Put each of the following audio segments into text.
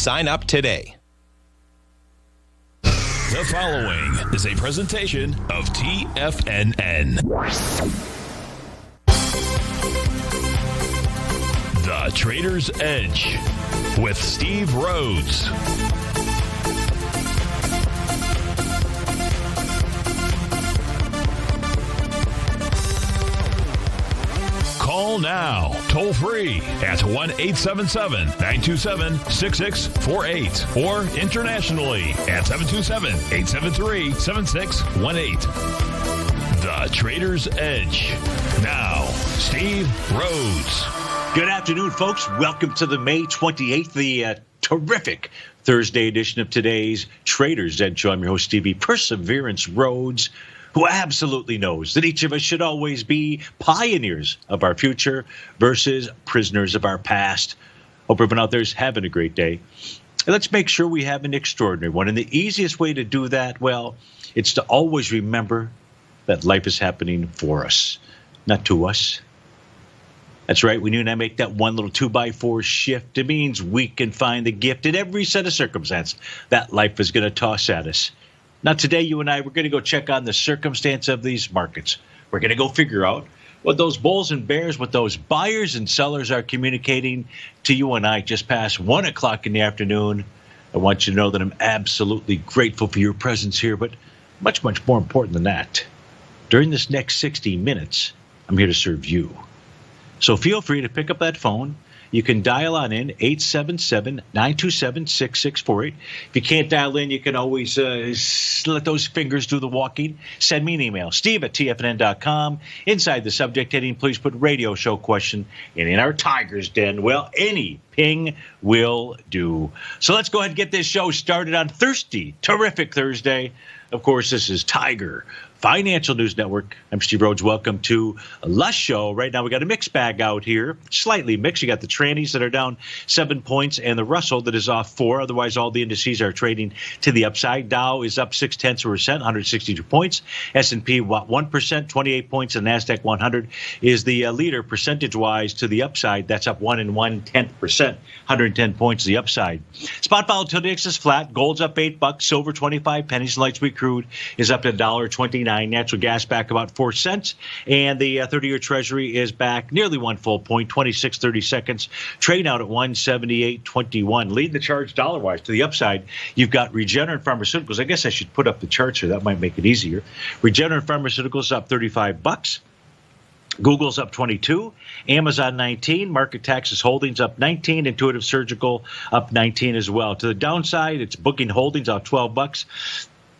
Sign up today. The following is a presentation of TFNN. The Trader's Edge with Steve Rhodes. Call now, toll free at 1-877-927-6648 or internationally at 727-873-7618. The Trader's Edge. Now, Steve Rhodes. Good afternoon, folks. Welcome to the May 28th, the terrific Thursday edition of today's Trader's Edge Show. I'm your host, Stevie Perseverance Rhodes, who absolutely knows that each of us should always be pioneers of our future versus prisoners of our past. Hope everyone out there is having a great day. And let's make sure we have an extraordinary one. And the easiest way to do that, well, it's to always remember that life is happening for us, not to us. That's right. When you and I make that one little 2x4 shift, it means we can find the gift in every set of circumstance that life is going to toss at us. Now, today, you and I, we're going to go check on the circumstance of these markets. We're going to go figure out what those bulls and bears, what those buyers and sellers are communicating to you and I just past 1 o'clock in the afternoon. I want you to know that I'm absolutely grateful for your presence here, but much, much more important than that, during this next 60 minutes, I'm here to serve you. So feel free to pick up that phone. You can dial on in, 877-927-6648. If you can't dial in, you can always let those fingers do the walking. Send me an email, steve@tfnn.com. Inside the subject heading, please put radio show question. And in our Tiger's Den, well, any ping will do. So let's go ahead and get this show started on terrific Thursday. Of course, this is Tiger Financial News Network. I'm Steve Rhodes. Welcome to a lush show. Right now, we got a mixed bag out here, slightly mixed. You got the trannies that are down 7 points and the Russell that is off 4. Otherwise, all the indices are trading to the upside. Dow is up 0.6%, 162 points. S&P 1%, 28 points. And NASDAQ 100 is the leader percentage-wise to the upside. That's up 1 1/10%, 110 points to the upside. Spot volatility index is flat. Gold's up $8. Silver 25 pennies. Light sweet crude is up to $1.29. Natural gas back about 4 cents, and the 30-year Treasury is back nearly 1 full point, 26.30 seconds. Trade out at 178.21. Leading the charge dollar-wise to the upside, you've got Regeneron Pharmaceuticals. I guess I should put up the charts here. That might make it easier. Regeneron Pharmaceuticals up $35. Google's up 22, Amazon 19, Market Taxes Holdings up 19, Intuitive Surgical up 19 as well. To the downside, it's Booking Holdings out $12.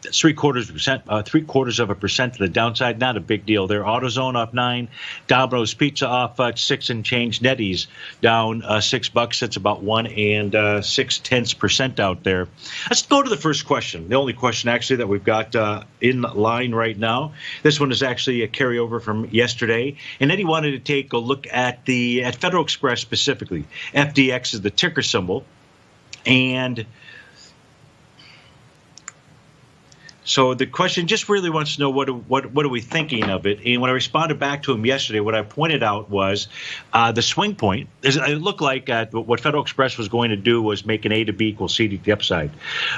That's 0.75% to the downside. Not a big deal there. AutoZone off 9, Domino's Pizza off 6 and change. Nettie's down $6. That's about 1 6/10% out there. Let's go to the first question. The only question actually that we've got in line right now. This one is actually a carryover from yesterday, and Eddie wanted to take a look at Federal Express specifically. FDX is the ticker symbol, and so the question just really wants to know what are we thinking of it? And when I responded back to him yesterday, what I pointed out was the swing point. It looked like what Federal Express was going to do was make an A to B equal C to the upside.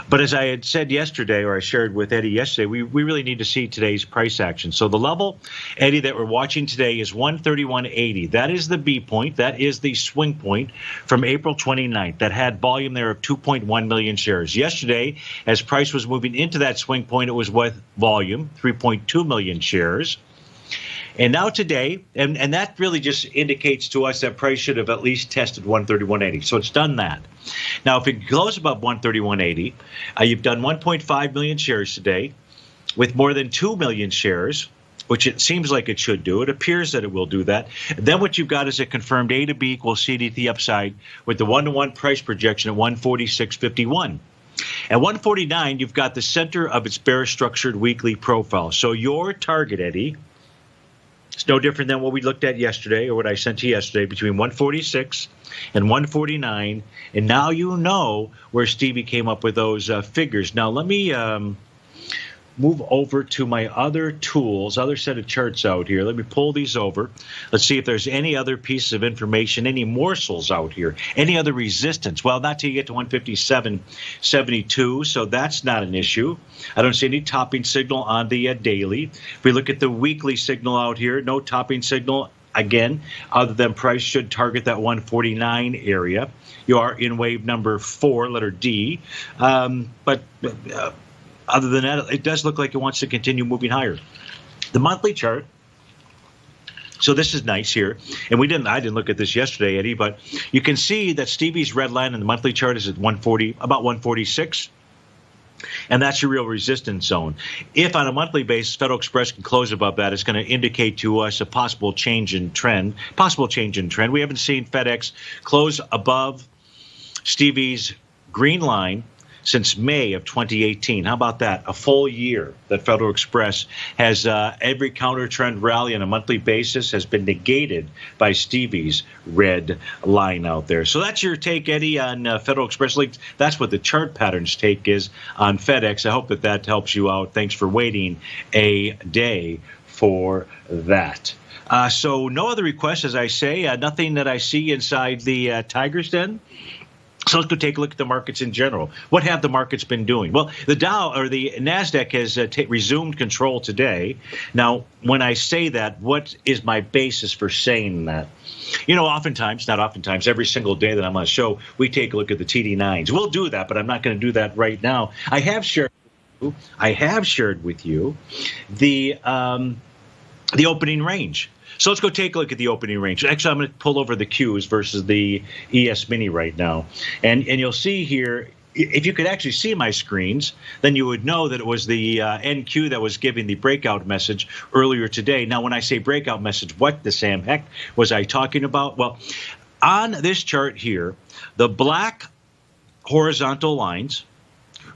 But as I had said yesterday, or I shared with Eddie yesterday, we really need to see today's price action. So the level, Eddie, that we're watching today is 131.80. That is the B point. That is the swing point from April 29th. That had volume there of 2.1 million shares. Yesterday, as price was moving into that swing point, it was with volume, 3.2 million shares. And now today, and that really just indicates to us that price should have at least tested 131.80. So it's done that. Now, if it goes above 131.80, you've done 1.5 million shares today with more than 2 million shares, which it seems like it should do. It appears that it will do that. And then what you've got is a confirmed A to B equals C to the upside with the 1-to-1 price projection at 146.51. At 149, you've got the center of its bearish structured weekly profile. So your target, Eddie, it's no different than what we looked at yesterday or what I sent to you yesterday between 146 and 149. And now you know where Stevie came up with those figures. Now, let me move over to my other tools, other set of charts out here. Let me pull these over. Let's see if there's any other pieces of information, any morsels out here, any other resistance. Well, not till you get to 157.72, so that's not an issue. I don't see any topping signal on the daily. If we look at the weekly signal out here, no topping signal. Again, other than price should target that 149 area. You are in wave number 4, letter D. But other than that, it does look like it wants to continue moving higher. The monthly chart. So this is nice here. And I didn't look at this yesterday, Eddie, but you can see that Stevie's red line in the monthly chart is at 140, about 146. And that's your real resistance zone. If on a monthly basis, Federal Express can close above that, it's going to indicate to us a possible change in trend. We haven't seen FedEx close above Stevie's green line since May of 2018. How about that? A full year that Federal Express has every counter trend rally on a monthly basis has been negated by Stevie's red line out there. So that's your take, Eddie, on Federal Express Links. That's what the chart patterns take is on FedEx. I hope that helps you out. Thanks for waiting a day for that. So no other requests, as I say. Nothing that I see inside the Tiger's Den. So let's go take a look at the markets in general. What have the markets been doing? Well, the Dow or the NASDAQ has resumed control today. Now, when I say that, what is my basis for saying that? Every single day that I'm on a show, we take a look at the TD9s. We'll do that, but I'm not going to do that right now. I have shared with you the opening range. So let's go take a look at the opening range. Actually, I'm going to pull over the Qs versus the ES Mini right now. And you'll see here, if you could actually see my screens, then you would know that it was the NQ that was giving the breakout message earlier today. Now, when I say breakout message, what the Sam heck was I talking about? Well, on this chart here, the black horizontal lines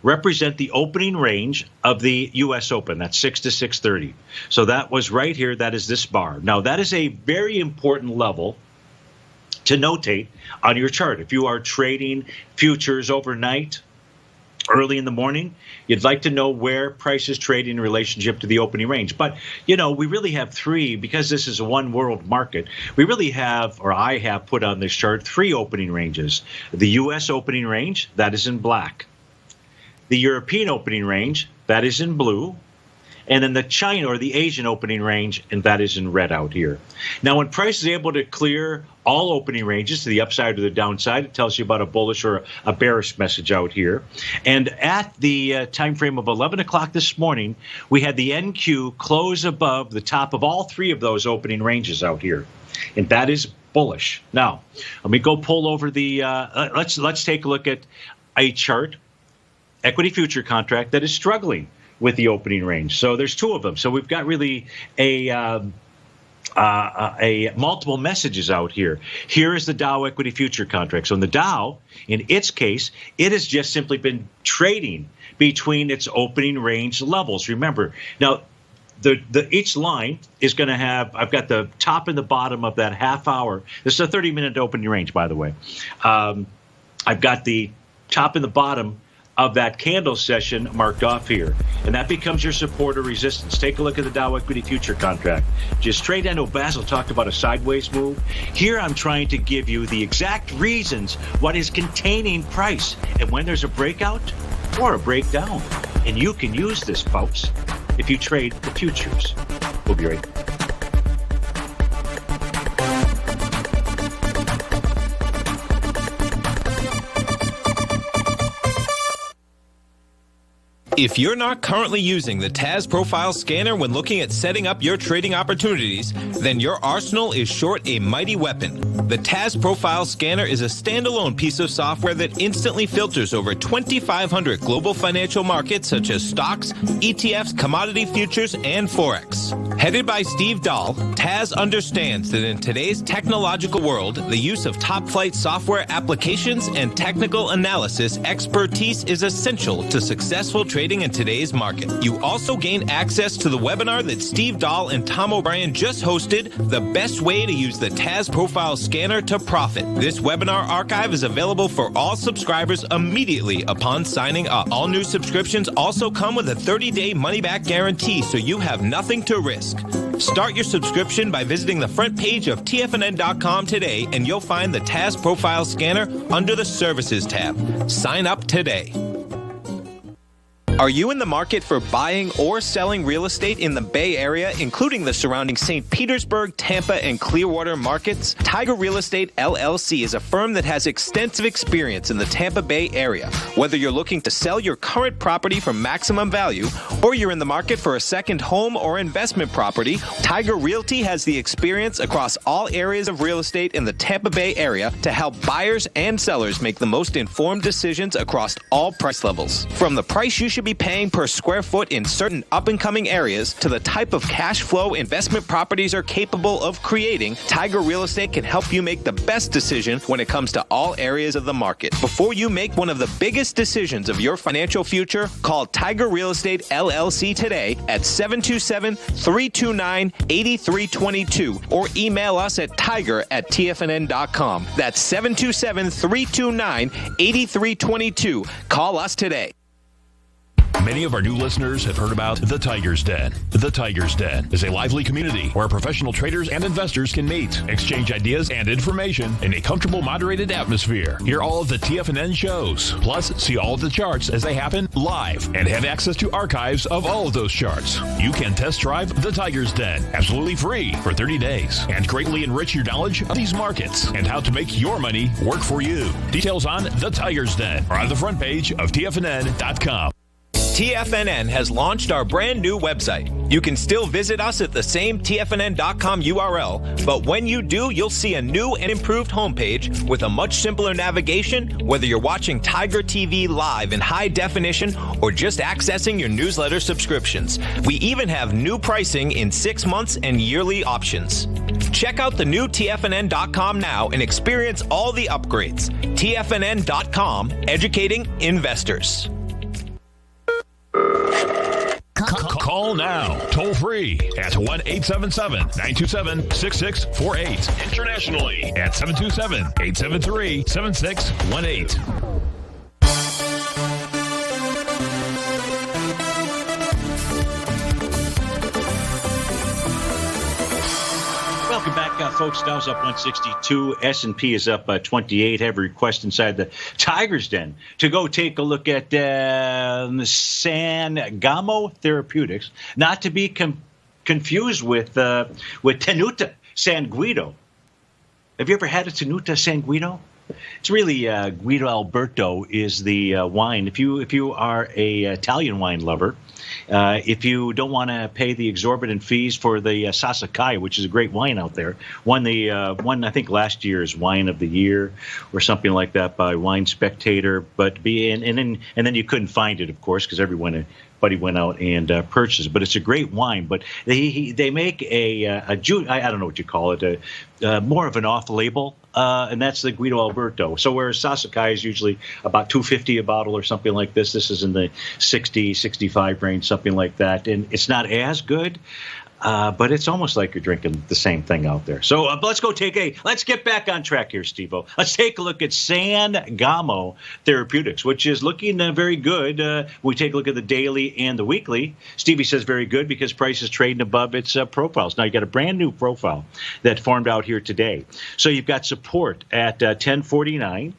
represent the opening range of the U.S. Open. That's 6 to 630. So that was right here. That is this bar. Now, that is a very important level to notate on your chart. If you are trading futures overnight, early in the morning, you'd like to know where price is trading in relationship to the opening range. But, we really have three, because this is a one world market, we really have, or I have put on this chart, three opening ranges. The U.S. opening range, that is in black. The European opening range, that is in blue, and then the China or the Asian opening range, and that is in red out here. Now, when price is able to clear all opening ranges to the upside or the downside, it tells you about a bullish or a bearish message out here. And at the time frame of 11 o'clock this morning, we had the NQ close above the top of all three of those opening ranges out here, and that is bullish. Now, let me go pull over the. Let's take a look at a chart. Equity future contract that is struggling with the opening range. So there's two of them. So we've got really a multiple messages out here. Here is the Dow equity future contract. So in the Dow, in its case, it has just simply been trading between its opening range levels. Remember, now each line is going to have, I've got the top and the bottom of that half hour. This is a 30-minute opening range, by the way. I've got the top and the bottom of that candle session marked off here, and that becomes your support or resistance. Take a look at the Dow equity future contract. Just trade. I know Basil talked about a sideways move. Here I'm trying to give you the exact reasons what is containing price and when there's a breakout or a breakdown. And you can use this, folks, if you trade the futures. We'll be right back. If you're not currently using the TAS Profile Scanner when looking at setting up your trading opportunities, then your arsenal is short a mighty weapon. The TAS Profile Scanner is a standalone piece of software that instantly filters over 2,500 global financial markets such as stocks, ETFs, commodity futures, and Forex. Headed by Steve Dahl, Taz understands that in today's technological world, the use of top-flight software applications and technical analysis expertise is essential to successful trading in today's market. You also gain access to the webinar that Steve Dahl and Tom O'Brien just hosted, The Best Way to Use the Taz Profile Scanner to Profit. This webinar archive is available for all subscribers immediately upon signing up. All new subscriptions also come with a 30-day money-back guarantee, so you have nothing to risk. Start your subscription by visiting the front page of TFNN.com today, and you'll find the Taz Profile Scanner under the Services tab. Sign up today. Are you in the market for buying or selling real estate in the Bay Area, including the surrounding St. Petersburg, Tampa, and Clearwater markets? Tiger Real Estate LLC is a firm that has extensive experience in the Tampa Bay area. Whether you're looking to sell your current property for maximum value, or you're in the market for a second home or investment property, Tiger Realty has the experience across all areas of real estate in the Tampa Bay area to help buyers and sellers make the most informed decisions across all price levels. From the price you should be paying per square foot in certain up-and-coming areas to the type of cash flow investment properties are capable of creating, Tiger Real Estate can help you make the best decision when it comes to all areas of the market. Before you make one of the biggest decisions of your financial future, call Tiger Real Estate LLC today at 727-329-8322 or email us at tiger@tfnn.com. That's 727-329-8322. Call us today. Many of our new listeners have heard about The Tiger's Den. The Tiger's Den is a lively community where professional traders and investors can meet, exchange ideas and information in a comfortable, moderated atmosphere. Hear all of the TFNN shows, plus see all of the charts as they happen live and have access to archives of all of those charts. You can test drive The Tiger's Den absolutely free for 30 days and greatly enrich your knowledge of these markets and how to make your money work for you. Details on The Tiger's Den are on the front page of TFNN.com. TFNN has launched our brand new website. You can still visit us at the same TFNN.com URL, but when you do, you'll see a new and improved homepage with a much simpler navigation, whether you're watching Tiger TV live in high definition or just accessing your newsletter subscriptions. We even have new pricing in 6 months and yearly options. Check out the new TFNN.com now and experience all the upgrades. TFNN.com, educating investors. Call now, toll free at 1-877-927-6648. Internationally at 727-873-7618. Welcome back, folks. Dow's up 162. S&P is up 28. Have a request inside the Tiger's Den to go take a look at Sangamo Therapeutics, not to be confused with Tenuta San Guido. Have you ever had a Tenuta San Guido? It's really Guido Alberto is the wine. If you are a Italian wine lover, if you don't want to pay the exorbitant fees for the Sasakai, which is a great wine out there, won I think last year's Wine of the Year or something like that by Wine Spectator. But and then you couldn't find it, of course, because everybody went out and purchased it. But it's a great wine. But they make a juice. I don't know what you call it. More of an off-label, and that's the Guido Alberto. So whereas Sasakai is usually about $2.50 a bottle or something like this is in the 60, 65 range, something like that. And it's not as good, but it's almost like you're drinking the same thing out there. So let's get back on track here, Steve-O. Let's take a look at Sangamo Therapeutics, which is looking very good. We take a look at the daily and the weekly. Stevie says very good because price is trading above its profiles. Now, you got a brand new profile that formed out here today. So you've got support at 1049.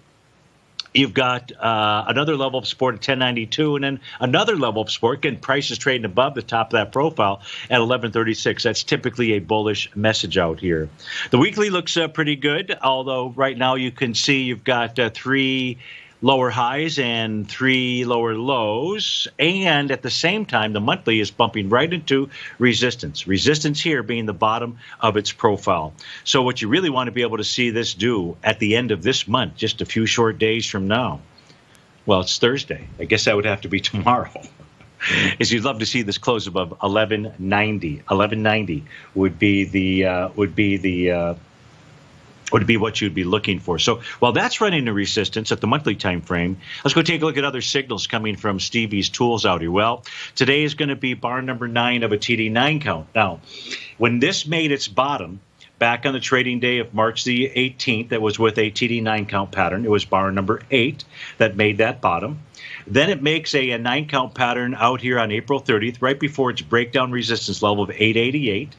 You've got another level of support at 1092, and then another level of support. Again, price is trading above the top of that profile at 1136. That's typically a bullish message out here. The weekly looks pretty good, although right now you can see you've got 3 lower highs and 3 lower lows, and at the same time the monthly is bumping right into resistance here being the bottom of its profile. So what you really want to be able to see this do at the end of this month, just a few short days from now, well, it's Thursday, I guess that would have to be tomorrow. is you'd love to see this close above 1190. 1190 would be what you'd be looking for. So while that's running a resistance at the monthly time frame, let's go take a look at other signals coming from Stevie's tools out here. Well, today is going to be bar number 9 of a TD9 count. Now, when this made its bottom back on the trading day of March the 18th, that was with a TD9 count pattern. It was bar number 8 that made that bottom. Then it makes a 9 count pattern out here on April 30th, right before its breakdown resistance level of 888.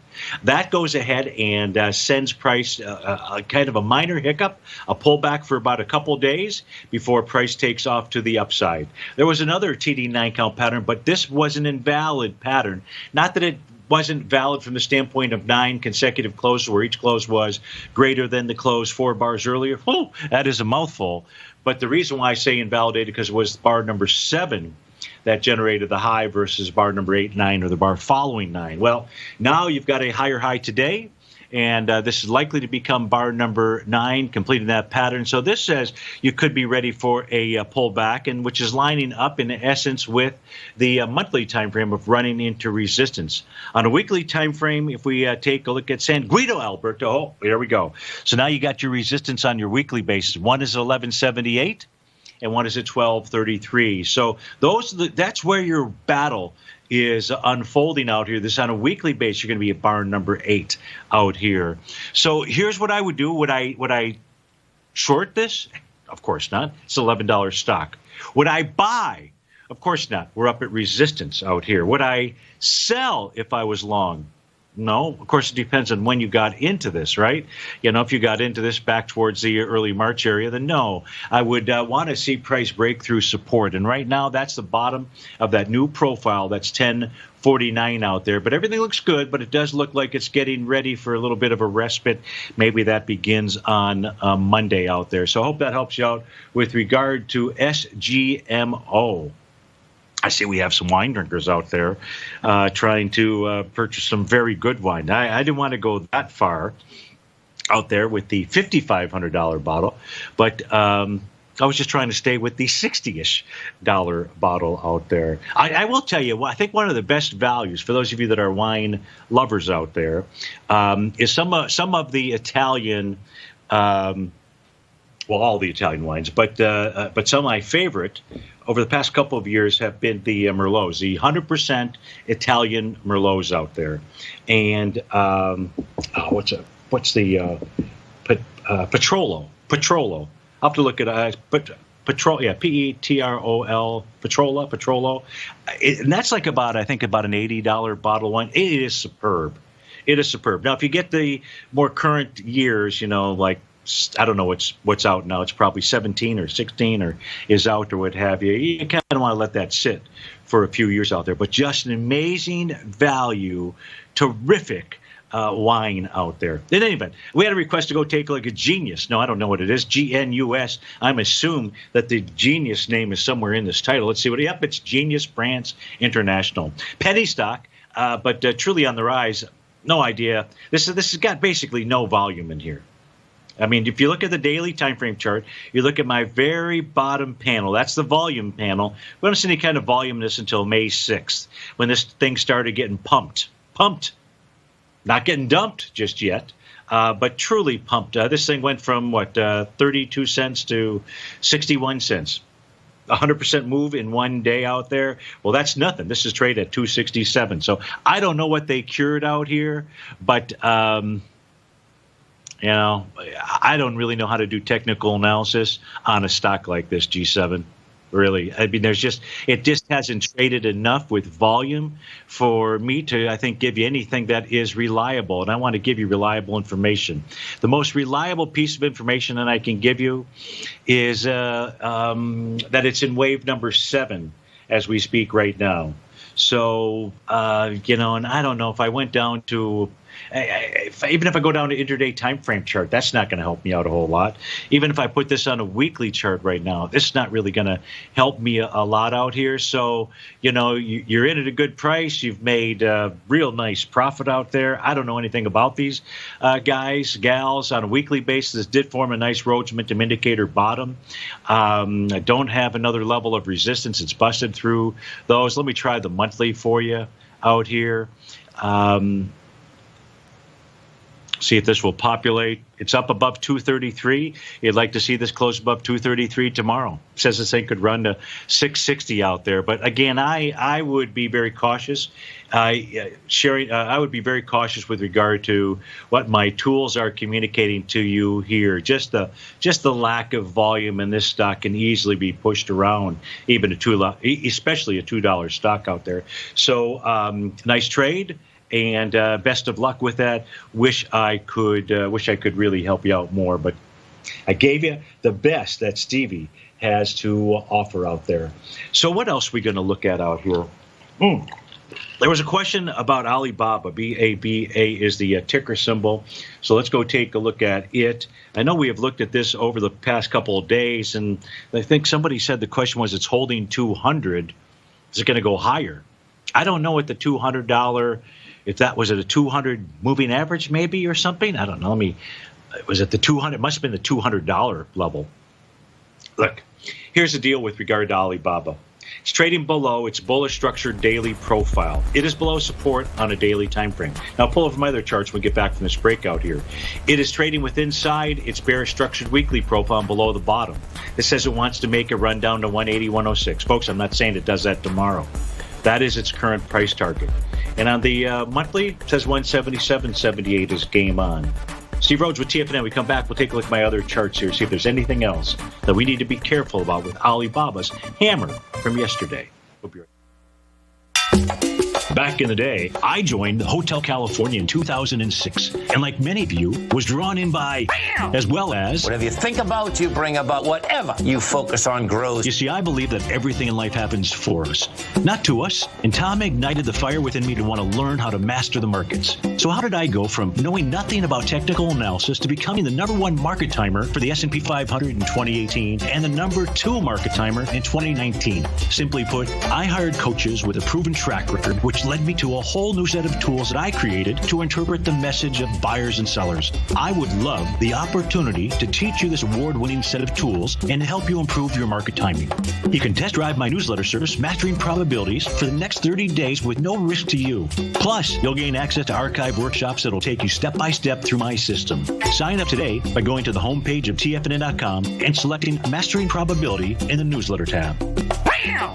That goes ahead and sends price a kind of a minor hiccup, a pullback for about a couple days before price takes off to the upside. There was another TD9 count pattern, but this was an invalid pattern. Not that it wasn't valid from the standpoint of 9 consecutive closes where each close was greater than the close 4 bars earlier. Oh, that is a mouthful. But the reason why I say invalidated because it was bar number 7 that generated the high versus bar number 8, 9, or the bar following 9. Well, now you've got a higher high today, and this is likely to become bar number 9, completing that pattern. So this says you could be ready for a pullback, and which is lining up in essence with the monthly time frame of running into resistance. On a weekly time frame, if we take a look at San Guido, Alberto, oh, here we go. So now you got your resistance on your weekly basis. One is 1178. And one is at 1233. So that's where your battle is unfolding out here. This on a weekly basis, you're going to be at bar number 8 out here. So here's what I would do. Would I short this? Of course not. It's $11 stock. Would I buy? Of course not. We're up at resistance out here. Would I sell if I was long? No, of course, it depends on when you got into this, right? You know, if you got into this back towards the early March area, then no. I would want to see price break through support. And right now, that's the bottom of that new profile. That's 1049 out there. But everything looks good, but it does look like it's getting ready for a little bit of a respite. Maybe that begins on Monday out there. So I hope that helps you out with regard to SGMO. I see we have some wine drinkers out there trying to purchase some very good wine. I didn't want to go that far out there with the $5,500 bottle, but I was just trying to stay with the $60-ish bottle out there. I will tell you, I think one of the best values for those of you that are wine lovers out there is some of the Italian. Well, all the Italian wines, but some of my favorite over the past couple of years have been the Merlots, the 100% Italian Merlots out there. And what's the Petrolo? Petrolo. I'll have to look at Petrol, yeah, Petrol, Petrolo. And that's like about an $80 bottle of wine. It is superb. It is superb. Now, if you get the more current years, you know, like, I don't know what's out now. It's probably 17 or 16 or is out or what have you. You kind of want to let that sit for a few years out there. But just an amazing value, terrific wine out there. In any event, we had a request to go take a look at Genius. No, I don't know what it is. GNUS. I'm assuming that the Genius name is somewhere in this title. Let's see what. Yep, it's Genius Brands International. Penny stock, but truly on the rise. No idea. This has got basically no volume in here. I mean, if you look at the daily time frame chart, you look at my very bottom panel. That's the volume panel. We don't see any kind of volume in this until May 6th, when this thing started getting pumped. Not getting dumped just yet, but truly pumped. This thing went from, 32 cents to 61 cents. 100% move in one day out there. Well, that's nothing. This is traded at 267. So I don't know what they cured out here, but you know, I don't really know how to do technical analysis on a stock like this, G7. Really, I mean, it just hasn't traded enough with volume for me to, I think, give you anything that is reliable. And I want to give you reliable information. The most reliable piece of information that I can give you is that it's in wave number 7 as we speak right now. So, you know, and I don't know if I went down to Even if I go down to intraday time frame chart, that's not going to help me out a whole lot. Even if I put this on a weekly chart right now, this is not really going to help me a lot out here. So, you're in at a good price. You've made a real nice profit out there. I don't know anything about these guys, gals. On a weekly basis, did form a nice Rhodes momentum indicator bottom. I don't have another level of resistance. It's busted through those. Let me try the monthly for you out here. See if this will populate. It's up above 233. You'd like to see this close above 233 tomorrow. Says this thing could run to 660 out there. But again, I would be very cautious. I would be very cautious with regard to what my tools are communicating to you here. Just the lack of volume in this stock can easily be pushed around, even especially a $2 stock out there. So nice trade. And best of luck with that. Wish I could really help you out more, but I gave you the best that Stevie has to offer out there. So what else are we going to look at out here? There was a question about Alibaba. BABA is the ticker symbol. So let's go take a look at it. I know we have looked at this over the past couple of days, and I think somebody said the question was it's holding 200. Is it going to go higher? I don't know what the $200. If that was at a 200 moving average, maybe, or something. I don't know. Was it the 200? It must have been the $200 level. Look, here's the deal with regard to Alibaba. It's trading below its bullish structured daily profile. It is below support on a daily time frame. Now, pull over my other charts when we get back from this breakout here. It is trading with inside its bearish structured weekly profile and below the bottom. It says it wants to make a run down to 180, 106. Folks, I'm not saying it does that tomorrow. That is its current price target. And on the monthly, it says 177.78 is game on. Steve Rhodes with TFNN. We come back. We'll take a look at my other charts here, see if there's anything else that we need to be careful about with Alibaba's hammer from yesterday. We'll be right back. Back in the day, I joined the Hotel California in 2006, and like many of you, was drawn in by, as well as... Whatever you think about, you bring about. Whatever you focus on grows. You see, I believe that everything in life happens for us, not to us. And Tom ignited the fire within me to want to learn how to master the markets. So how did I go from knowing nothing about technical analysis to becoming the #1 market timer for the S&P 500 in 2018 and the #2 market timer in 2019? Simply put, I hired coaches with a proven track record, which led me to a whole new set of tools that I created to interpret the message of buyers and sellers. I would love the opportunity to teach you this award-winning set of tools and to help you improve your market timing. You can test drive my newsletter service, Mastering Probabilities, for the next 30 days with no risk to you. Plus, you'll gain access to archive workshops that'll take you step-by-step through my system. Sign up today by going to the homepage of TFNN.com and selecting Mastering Probability in the newsletter tab. Bam!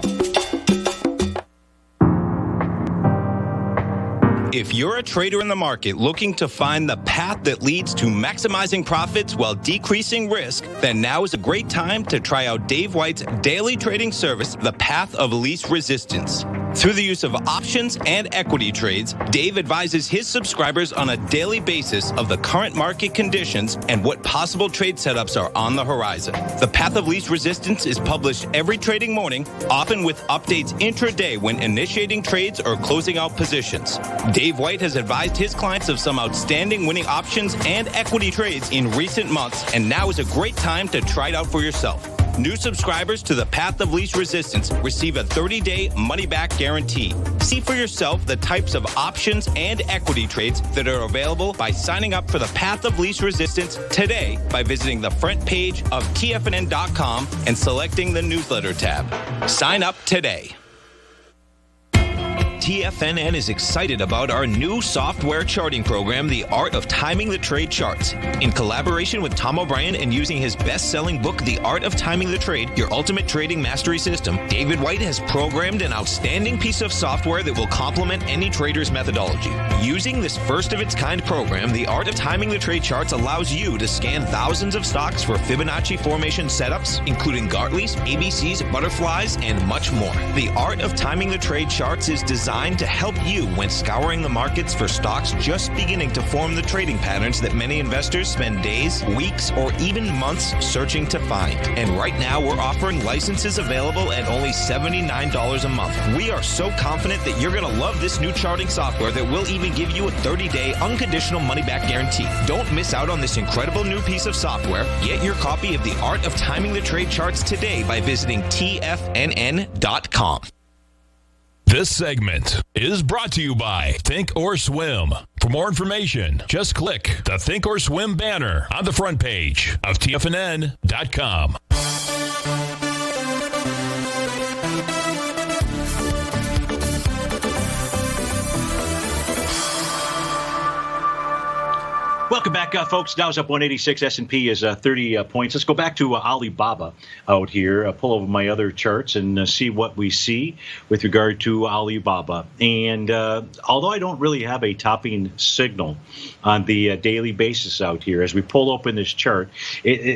If you're a trader in the market looking to find the path that leads to maximizing profits while decreasing risk, then now is a great time to try out Dave White's daily trading service, The Path of Least Resistance. Through the use of options and equity trades, Dave advises his subscribers on a daily basis of the current market conditions and what possible trade setups are on the horizon. The Path of Least Resistance is published every trading morning, often with updates intraday when initiating trades or closing out positions. Dave White has advised his clients of some outstanding winning options and equity trades in recent months, and now is a great time to try it out for yourself. New subscribers to the Path of Least Resistance receive a 30-day money-back guarantee. See for yourself the types of options and equity trades that are available by signing up for the Path of Least Resistance today by visiting the front page of TFNN.com and selecting the newsletter tab. Sign up today. TFNN is excited about our new software charting program, The Art of Timing the Trade Charts. In collaboration with Tom O'Brien and using his best-selling book, The Art of Timing the Trade, Your Ultimate Trading Mastery System, David White has programmed an outstanding piece of software that will complement any trader's methodology. Using this first-of-its-kind program, The Art of Timing the Trade Charts allows you to scan thousands of stocks for Fibonacci formation setups, including Gartley's, ABC's, butterflies, and much more. The Art of Timing the Trade Charts is designed designed to help you when scouring the markets for stocks just beginning to form the trading patterns that many investors spend days, weeks, or even months searching to find. And right now, we're offering licenses available at only $79 a month. We are so confident that you're going to love this new charting software that will even give you a 30-day unconditional money-back guarantee. Don't miss out on this incredible new piece of software. Get your copy of The Art of Timing the Trade Charts today by visiting TFNN.com. This segment is brought to you by Think or Swim. For more information, just click the Think or Swim banner on the front page of TFNN.com. Welcome back, folks. Dow's up 186. S&P is 30 points. Let's go back to Alibaba out here. Pull over my other charts and see what we see with regard to Alibaba. And although I don't really have a topping signal on the daily basis out here, as we pull open this chart,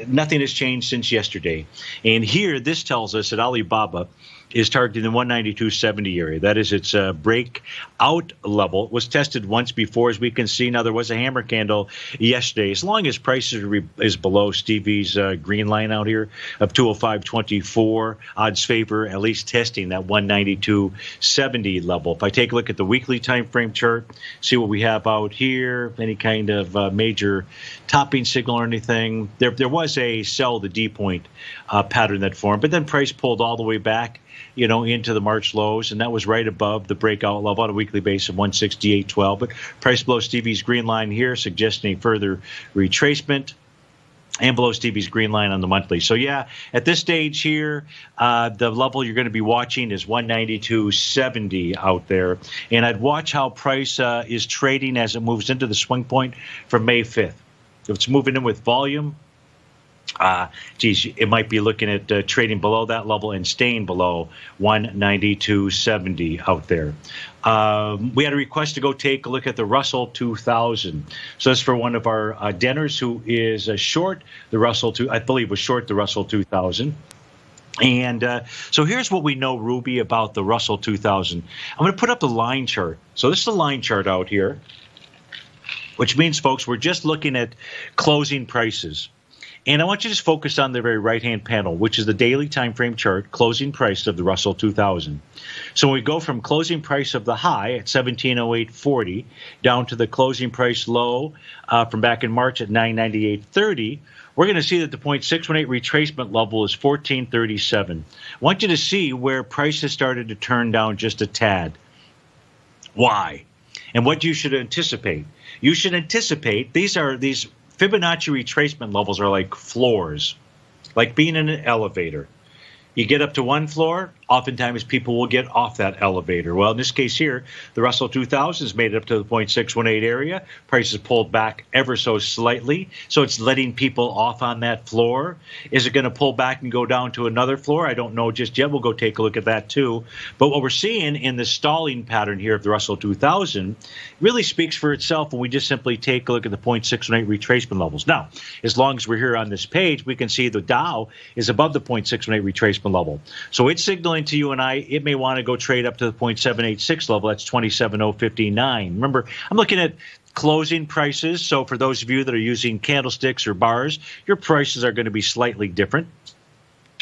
nothing has changed since yesterday. And here, this tells us that Alibaba is targeting the 192.70 area. That is its breakout level. It was tested once before, as we can see. Now, there was a hammer candle yesterday. As long as prices is below Stevie's green line out here of 205.24, odds favor at least testing that 192.70 level. If I take a look at the weekly time frame chart, see what we have out here, any kind of major topping signal or anything. There was a sell the D point pattern that formed, but then price pulled all the way back, into the March lows, and that was right above the breakout level on a weekly basis of 168.12. But price below Stevie's green line here, suggesting a further retracement, and below Stevie's green line on the monthly. So, yeah, at this stage here, the level you're going to be watching is 192.70 out there. And I'd watch how price is trading as it moves into the swing point for May 5th. If it's moving in with volume, it might be looking at trading below that level and staying below 192.70 out there. We had a request to go take a look at the Russell 2000. So that's for one of our Denners who is short the Russell, I believe was short the Russell 2000. And so here's what we know, Ruby, about the Russell 2000. I'm going to put up the line chart. So this is the line chart out here, which means, folks, we're just looking at closing prices. And I want you to just focus on the very right-hand panel, which is the daily time frame chart, closing price of the Russell 2000. So when we go from closing price of the high at 1708.40 down to the closing price low from back in March at 998.30, we're going to see that the 0.618 retracement level is 1437. I want you to see where price has started to turn down just a tad. Why? And what you should anticipate. You should anticipate these Fibonacci retracement levels are like floors, like being in an elevator. You get up to one floor, oftentimes people will get off that elevator. Well, in this case here, the Russell 2000 has made it up to the 0.618 area. Prices pulled back ever so slightly, so it's letting people off on that floor. Is it going to pull back and go down to another floor? I don't know just yet. We'll go take a look at that too. But what we're seeing in the stalling pattern here of the Russell 2000 really speaks for itself when we just simply take a look at the 0.618 retracement levels. Now, as long as we're here on this page, we can see the Dow is above the 0.618 retracement level. So it's signaling to you and I, it may want to go trade up to the 0.786 level. That's 27.059. Remember, I'm looking at closing prices. So for those of you that are using candlesticks or bars, your prices are going to be slightly different.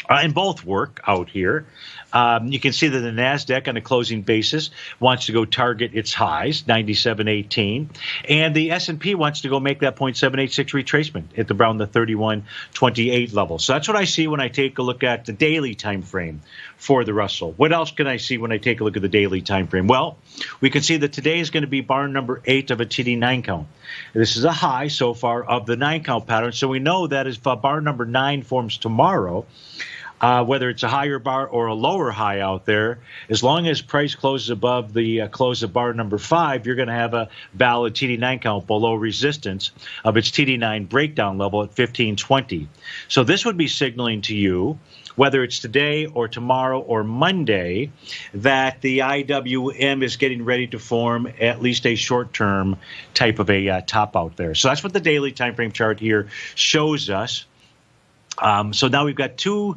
And both work out here. You can see that the NASDAQ on a closing basis wants to go target its highs, 97.18. And the S&P wants to go make that 0.786 retracement at around the 31.28 level. So that's what I see when I take a look at the daily time frame for the Russell. What else can I see when I take a look at the daily time frame? Well, we can see that today is going to be bar number 8 of a TD9 count. This is a high so far of the 9 count pattern. So we know that if bar number 9 forms tomorrow, whether it's a higher bar or a lower high out there, as long as price closes above the close of bar number 5, you're going to have a valid TD9 count below resistance of its TD9 breakdown level at 1520. So this would be signaling to you, whether it's today or tomorrow or Monday, that the IWM is getting ready to form at least a short-term type of a top out there. So that's what the daily time frame chart here shows us. So now we've got two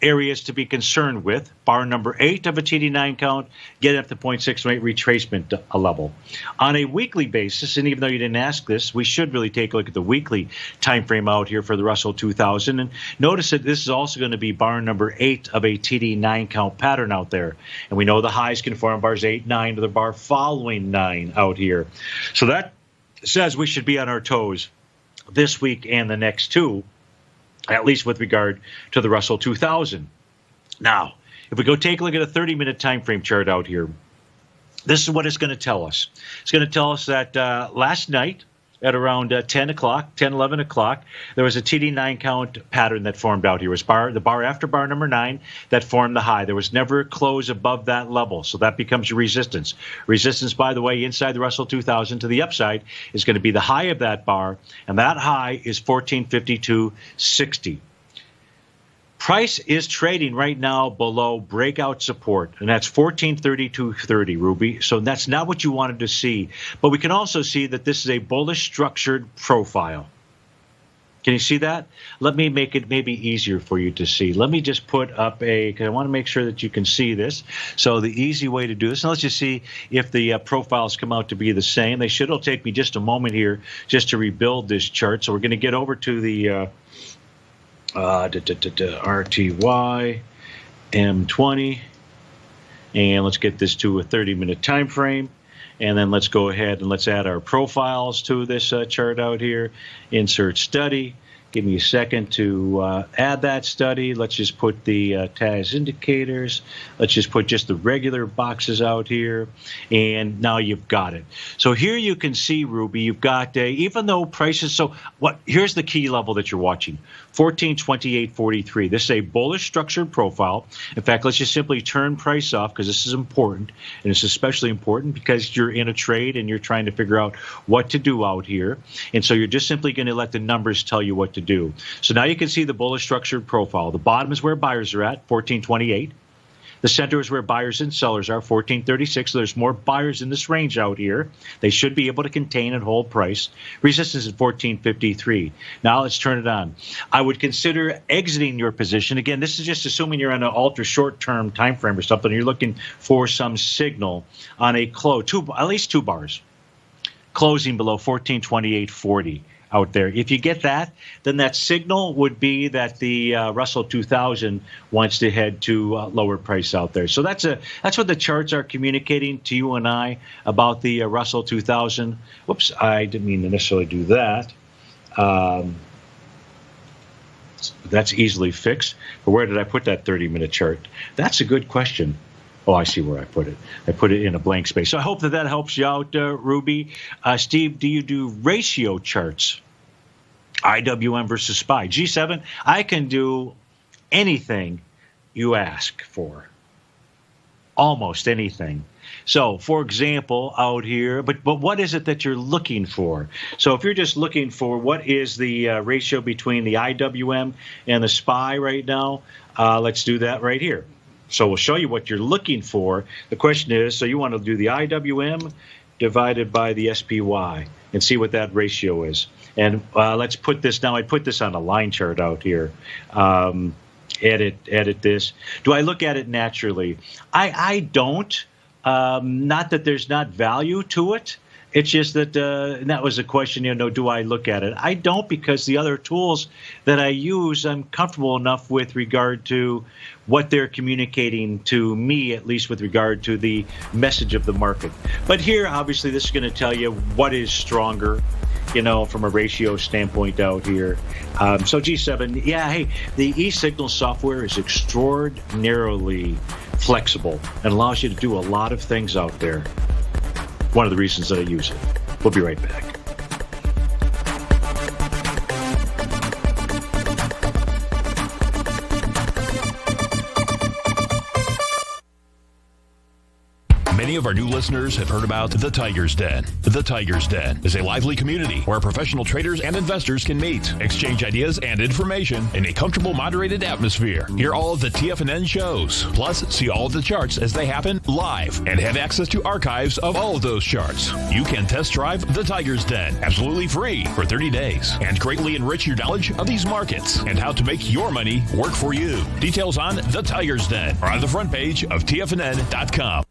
areas to be concerned with. Bar number 8 of a TD9 count, get up to 0.618 retracement level. On a weekly basis, and even though you didn't ask this, we should really take a look at the weekly time frame out here for the Russell 2000. And notice that this is also going to be bar number 8 of a TD9 count pattern out there. And we know the highs can form bars 8, 9 to the bar following 9 out here. So that says we should be on our toes this week and the next two, at least with regard to the Russell 2000. Now, if we go take a look at a 30-minute time frame chart out here, this is what it's going to tell us. It's going to tell us that last night at around 11 o'clock, there was a TD9 count pattern that formed out here. It was the bar after bar number 9 that formed the high. There was never a close above that level, so that becomes your resistance. Resistance, by the way, inside the Russell 2000 to the upside is going to be the high of that bar, and that high is 1452.60. Price is trading right now below breakout support, and that's 1432.30, Ruby. So that's not what you wanted to see. But we can also see that this is a bullish structured profile. Can you see that? Let me make it maybe easier for you to see. Let me just put up because I want to make sure that you can see this. So the easy way to do this, now let's just see if the profiles come out to be the same. They should. It'll take me just a moment here just to rebuild this chart. So we're going to get over to the RTY M20, and let's get this to a 30-minute time frame, and then let's go ahead and let's add our profiles to this chart out here. Insert study. Give me a second to add that study. Let's just put the TAS indicators. Let's just put just the regular boxes out here. And now you've got it. So here you can see, Ruby, you've got, even though prices, so here's the key level that you're watching, 1428.43. This is a bullish structured profile. In fact, let's just simply turn price off because this is important. And it's especially important because you're in a trade and you're trying to figure out what to do out here. And so you're just simply going to let the numbers tell you what to do. So now you can see the bullish structured profile. The bottom is where buyers are at, 1428. The center is where buyers and sellers are, 1436. So there's more buyers in this range out here. They should be able to contain and hold price. Resistance is 1453. Now let's turn it on. I would consider exiting your position. Again, this is just assuming you're on an ultra short-term time frame or something. You're looking for some signal on a close, at least 2 bars, closing below 1428.40. Out there. If you get that, then that signal would be that the Russell 2000 wants to head to lower price out there. So that's what the charts are communicating to you and I about the Russell 2000. Whoops, I didn't mean to necessarily do that. That's easily fixed. But where did I put that 30-minute chart? That's a good question. Oh, I see where I put it. I put it in a blank space. So I hope that helps you out, Ruby. Steve, do you do ratio charts? IWM versus SPY. G7, I can do anything you ask for. Almost anything. So, for example, out here, but what is it that you're looking for? So if you're just looking for what is the ratio between the IWM and the SPY right now, let's do that right here. So we'll show you what you're looking for. The question is, so you want to do the IWM divided by the SPY and see what that ratio is. And let's put this now. I put this on a line chart out here. Edit this. Do I look at it naturally? I don't. Not that there's not value to it. It's just that, and that was a question, do I look at it? I don't, because the other tools that I use, I'm comfortable enough with regard to what they're communicating to me, at least with regard to the message of the market. But here, obviously, this is going to tell you what is stronger, from a ratio standpoint out here. So G7, yeah, hey, the e-signal software is extraordinarily flexible and allows you to do a lot of things out there. One of the reasons that I use it. We'll be right back. Many Many of our new listeners have heard about the Tiger's Den. The Tiger's Den is a lively community where professional traders and investors can meet, exchange ideas and information in a comfortable, moderated atmosphere. Hear all of the TFNN shows, plus see all of the charts as they happen live and have access to archives of all of those charts. You can test drive the Tiger's Den absolutely free for 30 days and greatly enrich your knowledge of these markets and how to make your money work for you. Details on the Tiger's Den are on the front page of TFNN.com.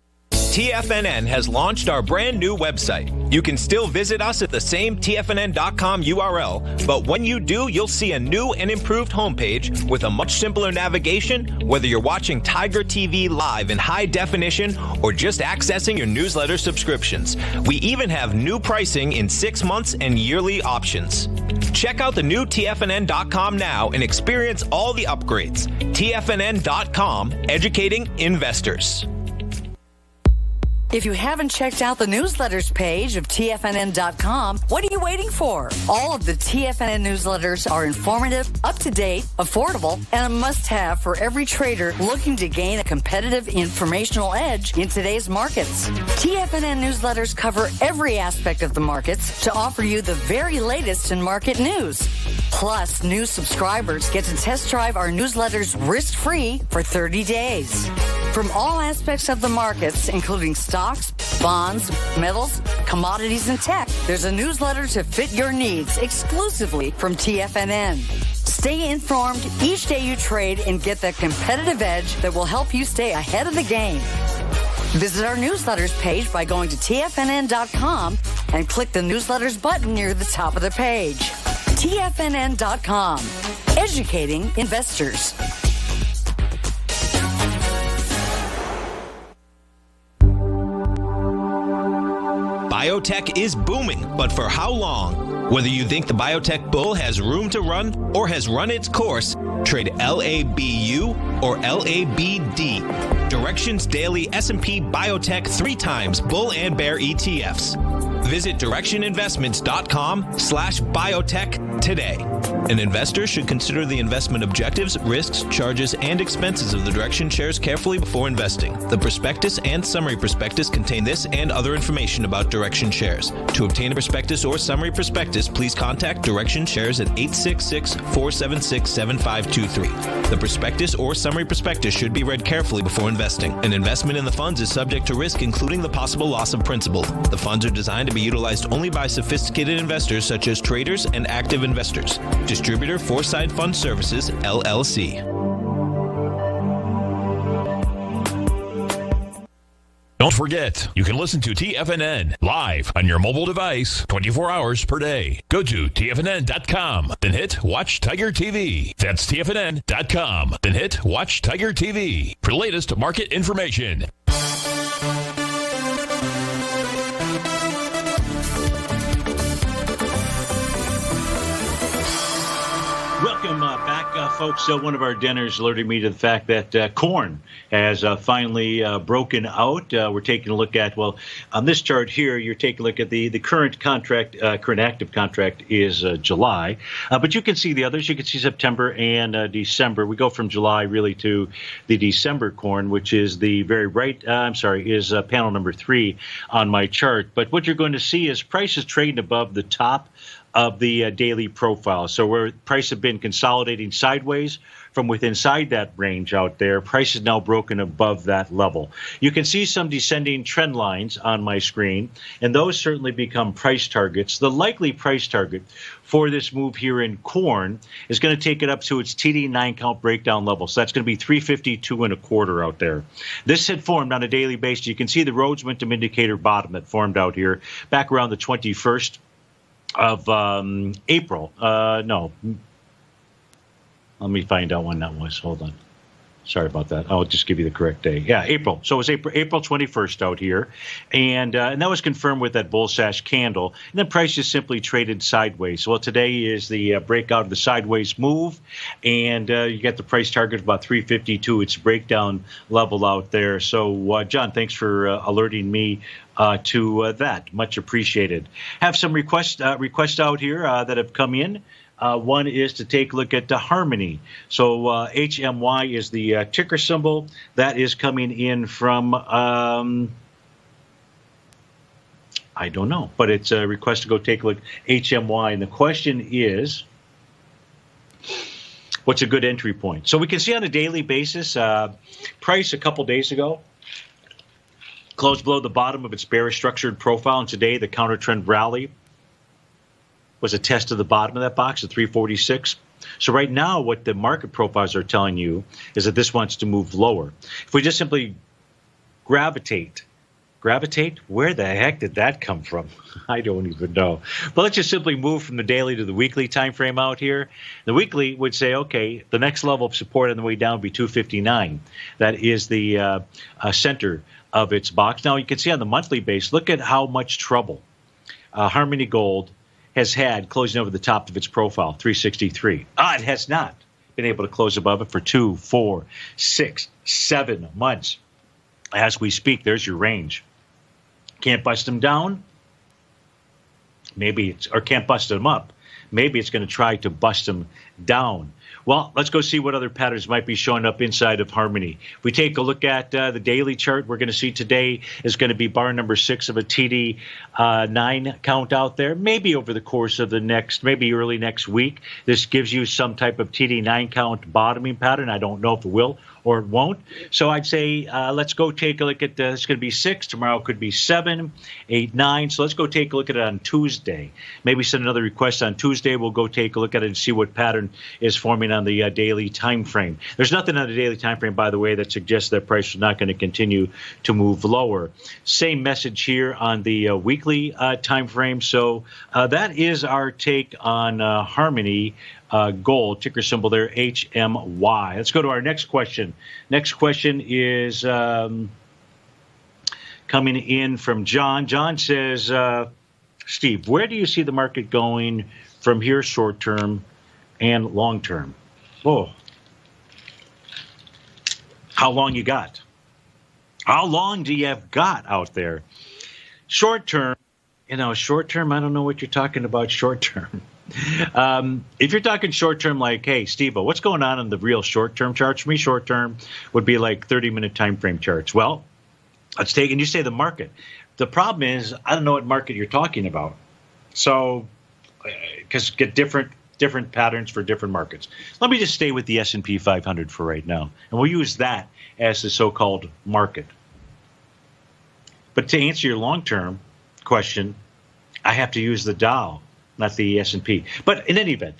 TFNN has launched our brand new website. You can still visit us at the same TFNN.com URL, but when you do, you'll see a new and improved homepage with a much simpler navigation, whether you're watching Tiger TV live in high definition or just accessing your newsletter subscriptions. We even have new pricing in 6 months and yearly options. Check out the new TFNN.com now and experience all the upgrades. TFNN.com, educating investors. If you haven't checked out the newsletters page of TFNN.com, what are you waiting for? All of the TFNN newsletters are informative, up-to-date, affordable, and a must-have for every trader looking to gain a competitive informational edge in today's markets. TFNN newsletters cover every aspect of the markets to offer you the very latest in market news. Plus, new subscribers get to test drive our newsletters risk-free for 30 days. From all aspects of the markets, including stocks, bonds, metals, commodities, and tech, there's a newsletter to fit your needs exclusively from TFNN. Stay informed each day you trade and get that competitive edge that will help you stay ahead of the game. Visit our newsletters page by going to TFNN.com and click the newsletters button near the top of the page. TFNN.com, educating investors. Biotech is booming, but for how long? Whether you think the biotech bull has room to run or has run its course, trade LABU or LABD. Directions Daily S&P Biotech 3 times bull and bear ETFs. Visit directioninvestments.com/biotech today. An investor should consider the investment objectives, risks, charges, and expenses of the Direction shares carefully before investing. The prospectus and summary prospectus contain this and other information about Direction shares. To obtain a prospectus or summary prospectus, please contact Direction shares at 866-476-7523. The prospectus or summary prospectus should be read carefully before investing. An investment in the funds is subject to risk, including the possible loss of principal. The funds are designed to be utilized only by sophisticated investors such as traders and active investors. Distributor Foreside Fund Services, LLC. Don't forget, you can listen to TFNN live on your mobile device 24 hours per day. Go to TFNN.com, then hit Watch Tiger TV. That's TFNN.com, then hit Watch Tiger TV for the latest market information. Welcome back, folks. One of our dinners alerted me to the fact that corn has finally broken out. We're taking a look at, well, on this chart here, you're taking a look at the current contract, current active contract is July. But you can see the others. You can see September and December. We go from July really to the December corn, which is the very right, is panel number 3 on my chart. But what you're going to see is prices trading above the top of the daily profile. So where price have been consolidating sideways from within inside that range out there, price is now broken above that level. You can see some descending trend lines on my screen, and those certainly become price targets. The likely price target for this move here in corn is going to take it up to its TD 9-count breakdown level. So that's going to be 352.25 out there. This had formed on a daily basis. You can see the Rhodes Momentum Indicator bottom that formed out here back around the 21st of April. No. Let me find out when that was. Hold on. Sorry about that. I'll just give you the correct day. Yeah, April. So it was April 21st out here. And that was confirmed with that bull sash candle. And then price just simply traded sideways. Well, today is the breakout of the sideways move. And you get the price target of about 352. It's breakdown level out there. So, John, thanks for alerting me to that. Much appreciated. Have some requests out here that have come in. One is to take a look at Harmony. So HMY is the ticker symbol. That is coming in from I don't know, but it's a request to go take a look at HMY. And the question is, what's a good entry point? So we can see on a daily basis, price a couple days ago closed below the bottom of its bearish structured profile. And today, the counter trend rally was a test of the bottom of that box at 346. So right now, what the market profiles are telling you is that this wants to move lower. If we just simply gravitate, where the heck did that come from? I don't even know. But let's just simply move from the daily to the weekly time frame out here. The weekly would say, okay, the next level of support on the way down would be 259. That is the center of its box. Now you can see on the monthly base, look at how much trouble Harmony Gold has had closing over the top of its profile, 363. It has not been able to close above it for 2, 4, 6, 7 months. As we speak, there's your range. Can't bust them down. Or can't bust them up. Maybe it's going to try to bust them down. Well, let's go see what other patterns might be showing up inside of Harmony. If we take a look at the daily chart, we're going to see today is going to be bar number 6 of a TD9 count out there. Maybe over the course of maybe early next week, this gives you some type of TD9 count bottoming pattern. I don't know if it will or it won't. So I'd say let's go take a look at it's going to be 6. Tomorrow could be 7, 8, 9. So let's go take a look at it on Tuesday. Maybe send another request on Tuesday. We'll go take a look at it and see what pattern is forming on the daily time frame. There's nothing on the daily time frame, by the way, that suggests that price is not going to continue to move lower. Same message here on the weekly time frame. So that is our take on Harmony Gold, ticker symbol there, HMY. Let's go to our next question. Next question is coming in from John. John says, Steve, where do you see the market going from here, short term and long term? Oh, how long you got? How long do you have got out there? Short term, short term, I don't know what you're talking about short term. If you're talking short term, like, hey, Steve-O, what's going on the real short term charts? For me, short term would be like 30-minute time frame charts. Well, let's take, and you say the market. The problem is, I don't know what market you're talking about. So, because get different patterns for different markets. Let me just stay with the S&P 500 for right now, and we'll use that as the so-called market. But to answer your long-term question, I have to use the Dow, not the S&P. But in any event,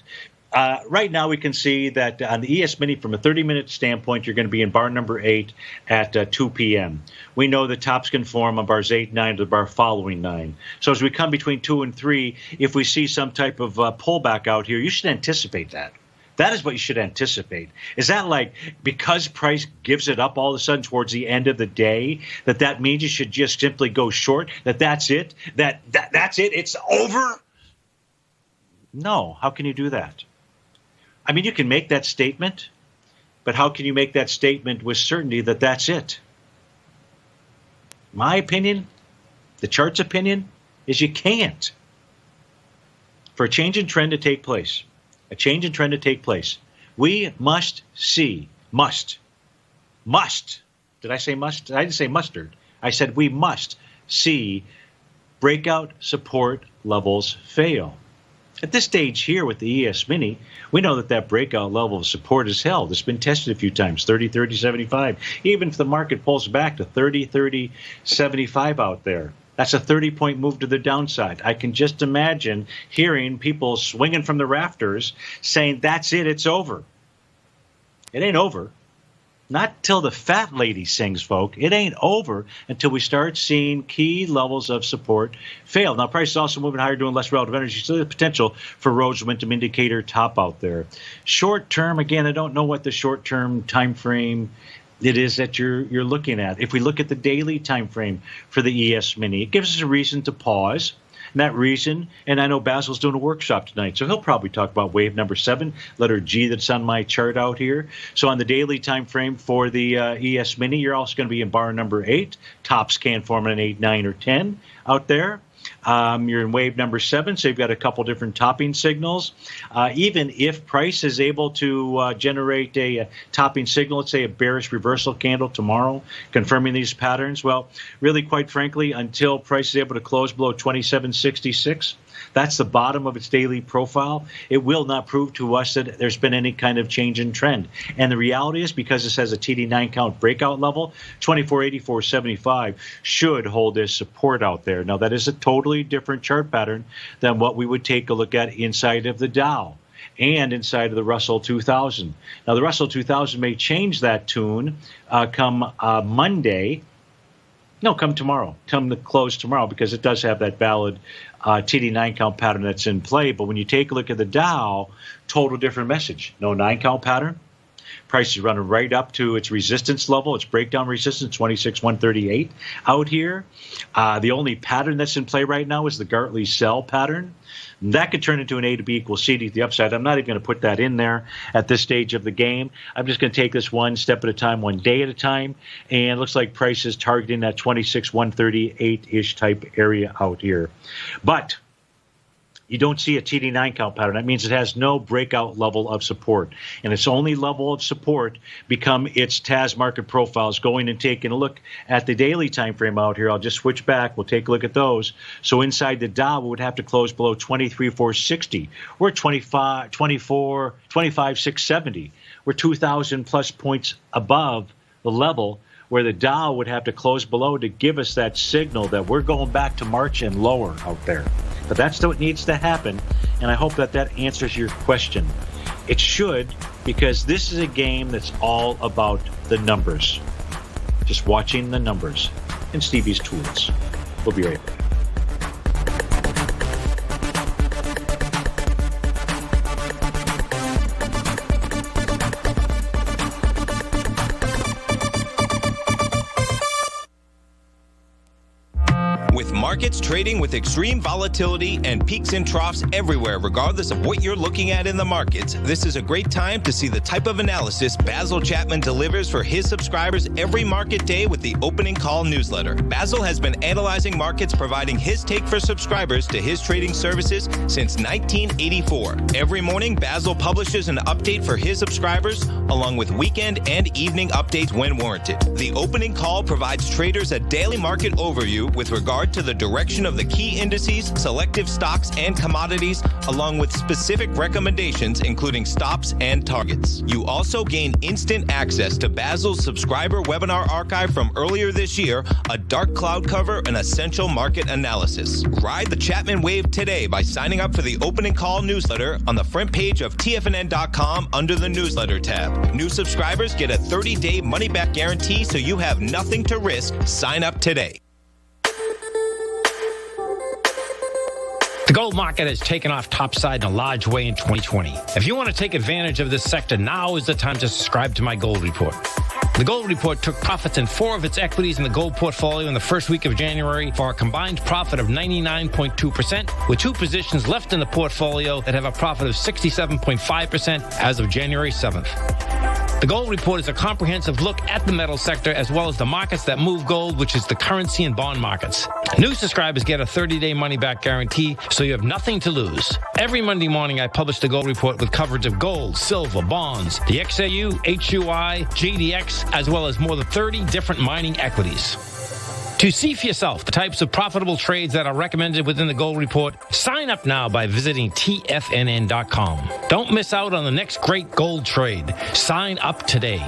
right now we can see that on the ES Mini, from a 30-minute standpoint, you're going to be in bar number 8 at 2 p.m. We know the tops can form on bars 8, 9 to the bar following 9. So as we come between 2 and 3, if we see some type of pullback out here, you should anticipate that. That is what you should anticipate. Is that like because price gives it up all of a sudden towards the end of the day, that means you should just simply go short, that's it? That's it? It's over? No. How can you do that? I mean, you can make that statement, but how can you make that statement with certainty that that's it? My opinion, the chart's opinion, is you can't. For a change in trend to take place, we must see, must. Did I say must? I didn't say mustard. I said we must see breakout support levels fail. At this stage here with the ES Mini, we know that breakout level of support is held. It's been tested a few times, 30, 30, 75. Even if the market pulls back to 30, 30, 75 out there, that's a 30-point move to the downside. I can just imagine hearing people swinging from the rafters saying, that's it, it's over. It ain't over. Not till the fat lady sings, folk. It ain't over until we start seeing key levels of support fail. Now, price is also moving higher, doing less relative energy. So the potential for Rhodes momentum indicator top out there. Short term, again, I don't know what the short term time frame it is that you're looking at. If we look at the daily time frame for the ES Mini, it gives us a reason to pause. And that reason, and I know Basil's doing a workshop tonight, so he'll probably talk about wave number 7, letter G, that's on my chart out here. So on the daily time frame for the ES Mini, you're also going to be in bar number 8. Tops can form an 8, 9, or 10 out there. You're in wave number 7, so you've got a couple different topping signals. Even if price is able to generate a topping signal, let's say a bearish reversal candle tomorrow, confirming these patterns, well, really, quite frankly, until price is able to close below 27.66, that's the bottom of its daily profile. It will not prove to us that there's been any kind of change in trend. And the reality is, because this has a TD9 count breakout level, 2484.75 should hold as support out there. Now, that is a totally different chart pattern than what we would take a look at inside of the Dow and inside of the Russell 2000. Now, the Russell 2000 may change that tune come Monday. No, come tomorrow. Come to close tomorrow, because it does have that valid TD9 count pattern that's in play. But when you take a look at the Dow, total different message. No 9 count pattern. Price is running right up to its resistance level, its breakdown resistance, 26,138 out here. The only pattern that's in play right now is the Gartley sell pattern. That could turn into an A to B equals C to the upside. I'm not even going to put that in there at this stage of the game. I'm just going to take this one step at a time, one day at a time. And it looks like price is targeting that 26,138-ish type area out here. But you don't see a TD9 count pattern. That means it has no breakout level of support. And its only level of support become its TAS market profiles. Going and taking a look at the daily time frame out here. I'll just switch back. We'll take a look at those. So inside the Dow, we would have to close below 23,460. We're at 25,670. We're 2,000 plus points above the level where the Dow would have to close below to give us that signal that we're going back to March and lower out there. But that's what needs to happen, and I hope that that answers your question. It should, because this is a game that's all about the numbers. Just watching the numbers and Stevie's tools. We'll be right back. Markets trading with extreme volatility and peaks and troughs everywhere, regardless of what you're looking at in the markets. This is a great time to see the type of analysis Basil Chapman delivers for his subscribers every market day with the Opening Call newsletter. Basil has been analyzing markets, providing his take for subscribers to his trading services since 1984. Every morning, Basil publishes an update for his subscribers, along with weekend and evening updates when warranted. The Opening Call provides traders a daily market overview with regard to the direction of the key indices, selective stocks, and commodities, along with specific recommendations, including stops and targets. You also gain instant access to Basil's subscriber webinar archive from earlier this year, a dark cloud cover, and essential market analysis. Ride the Chapman wave today by signing up for the Opening Call newsletter on the front page of TFNN.com under the newsletter tab. New subscribers get a 30-day money-back guarantee, so you have nothing to risk. Sign up today. The gold market has taken off topside in a large way in 2020. If you want to take advantage of this sector, now is the time to subscribe to my gold report. The gold report took profits in 4 of its equities in the gold portfolio in the first week of January for a combined profit of 99.2%, with 2 positions left in the portfolio that have a profit of 67.5% as of January 7th. The gold report is a comprehensive look at the metal sector as well as the markets that move gold, which is the currency and bond markets. New subscribers get a 30-day money-back guarantee, so you have nothing to lose. Every Monday morning, I publish the gold report with coverage of gold, silver, bonds, the XAU, HUI, JDX, as well as more than 30 different mining equities. To see for yourself the types of profitable trades that are recommended within the gold report, sign up now by visiting TFNN.com. Don't miss out on the next great gold trade. Sign up today.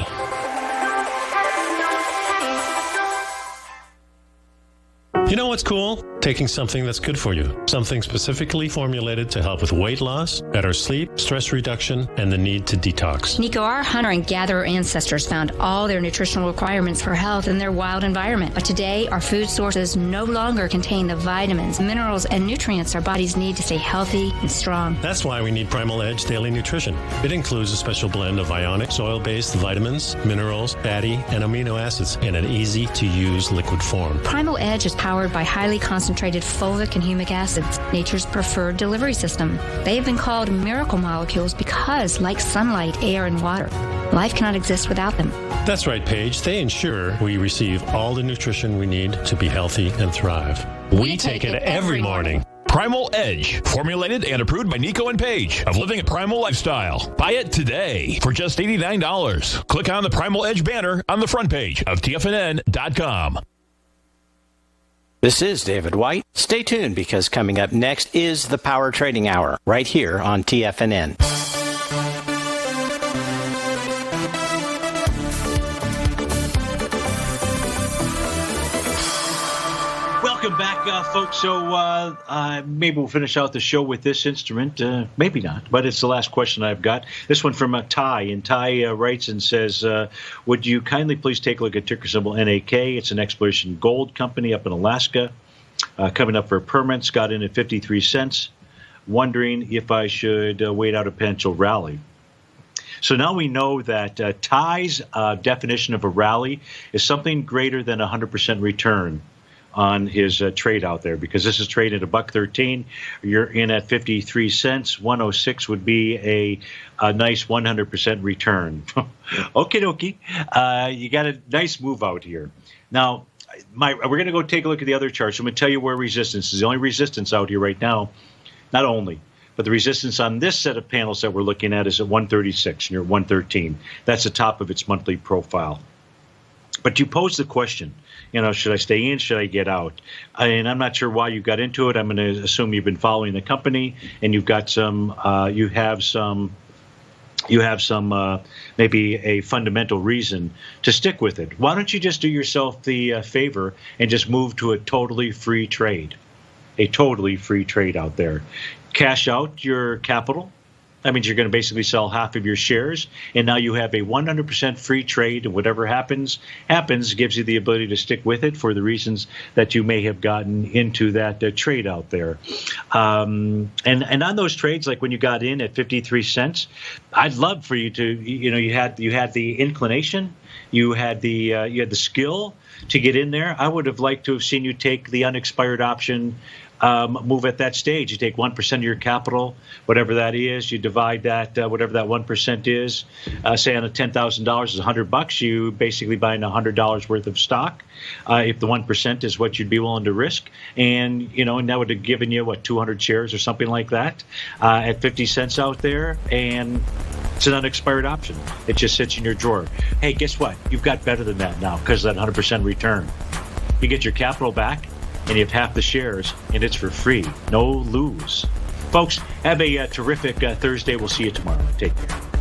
You know what's cool? Taking something that's good for you. Something specifically formulated to help with weight loss, better sleep, stress reduction, and the need to detox. Nico, our hunter and gatherer ancestors found all their nutritional requirements for health in their wild environment. But today, our food sources no longer contain the vitamins, minerals, and nutrients our bodies need to stay healthy and strong. That's why we need Primal Edge Daily Nutrition. It includes a special blend of ionic, soil-based vitamins, minerals, fatty, and amino acids in an easy-to-use liquid form. Primal Edge is powered by highly concentrated fulvic and humic acids, nature's preferred delivery system. They have been called miracle molecules because, like sunlight, air, and water, Life cannot exist without them. That's right, Paige. They ensure we receive all the nutrition we need to be healthy and thrive. We take it every morning. Primal Edge, formulated and approved by Nico and Paige of Living a Primal Lifestyle. Buy it today for just $89. Click on the Primal Edge banner on the front page of TFNN.com. This is David White. Stay tuned because coming up next is the Power Trading Hour right here on TFNN. Welcome back, folks. So maybe we'll finish out the show with this instrument. Maybe not, but it's the last question I've got. This one from Ty. And Ty writes and says, would you kindly please take a look at ticker symbol NAK? It's an exploration gold company up in Alaska. Coming up for permits, got in at 53 cents. Wondering if I should wait out a potential rally. So now we know that Ty's definition of a rally is something greater than 100% return on his trade out there, because this is traded at $1.13. You're in at 53 cents. 106 would be a nice 100% return. Okie dokie. You got a nice move out here. Now, we're going to go take a look at the other charts. I'm going to tell you where resistance is. The only resistance out here right now, not only, but the resistance on this set of panels that we're looking at is at 136, and you're at 113. That's the top of its monthly profile. But you pose the question, should I stay in? Should I get out? And I'm not sure why you got into it. I'm going to assume you've been following the company and you've got you have some maybe a fundamental reason to stick with it. Why don't you just do yourself the favor and just move to a totally free trade out there? Cash out your capital. That means you're going to basically sell half of your shares, and now you have a 100% free trade, and whatever happens, gives you the ability to stick with it for the reasons that you may have gotten into that trade out there. And on those trades, like when you got in at 53 cents, I'd love for you to, you had the inclination, you had the skill to get in there. I would have liked to have seen you take the unexpired option. Move at that stage. You take 1% of your capital, whatever that is. You divide that, whatever that 1% is. Say on a $10,000 is $100. You basically buying $100 worth of stock. If the 1% is what you'd be willing to risk, and and that would have given you 200 shares or something like that at 50 cents out there, and it's an unexpired option. It just sits in your drawer. Hey, guess what? You've got better than that now because of that 100% return. You get your capital back, and you have half the shares, and it's for free. No lose. Folks, have a terrific Thursday. We'll see you tomorrow. Take care.